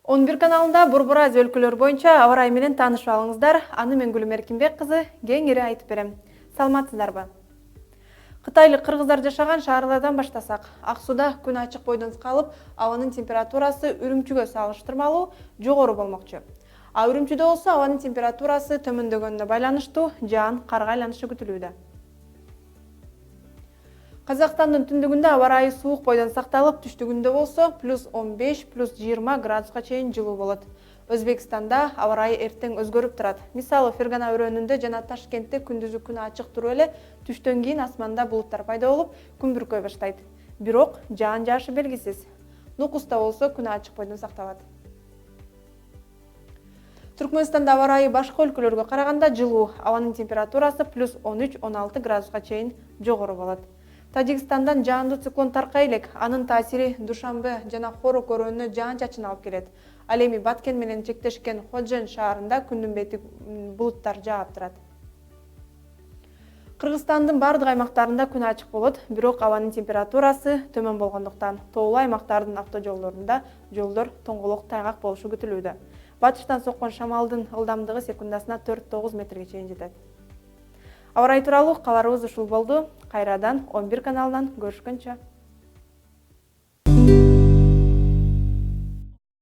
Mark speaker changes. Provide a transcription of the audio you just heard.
Speaker 1: 11 каналында Бурбура өлкөлөр боюнча аба ырайы менен таанышып алыңыздар. Аны мен Гүлүм Эркинбек кызы кеңири айтып берем. Саламатсыздарбы? Кытайлык кыргыздар жашаган шаардардан баштасак, Ак сууда күн ачык бойдон калып, абанын температурасы Үрүмчүгө салыштырмалуу жогору болмокчу. А Үрүмчүдө болсо абанын температурасы төмөндөгөнүнө байланыштуу жаан карга айланышы күтүлүүдө. Казакстандын түндүгүндө аба ырайы суук бойдон сакталып, түштүгүндө болсо +15, +20 градуска чейин жылуу болот. Өзбекстанда аба ырайы эртең өзгөрүп турат. Мисалы, Фергана өрөөнүндө жана Ташкентте күндүзү күн ачык туруп эле, түштөн кийин асманда булуттар пайда болуп, күн бүркөй баштайт. Бирок жаан жаашы белгисиз. Нукуста болсо күн ачык бойдон сакталат. Түркмөнстанда аба ырайы башка өлкөлөргө караганда жылуу, абанын температурасы +13-16 градуска чейин жогору болот. Тажикстандан жаандуу циклон таркай элек, анын таасири Душанбе жана Хорок өрөөнүнө жаан-чачын алып келет. Ал эми Баткен менен чектешкен Ходжен шаарында күндүн бети булуттар жаап турат. Кыргызстандын бардык аймактарында күн ачык болот, бирок абанын температурасы төмөн болгондуктан тоолуу аймактардын автожолдорунда жолдор тоңголок тайгак болушу күтүлүүдө. Батыштан соккон шамалдын ылдамдыгы секундасына 4-9 метрге чейин жетет. Аба ырайы тууралуу кабарыбыз ушул болду. Кайрадан 11 каналынан көрүшкөнчө.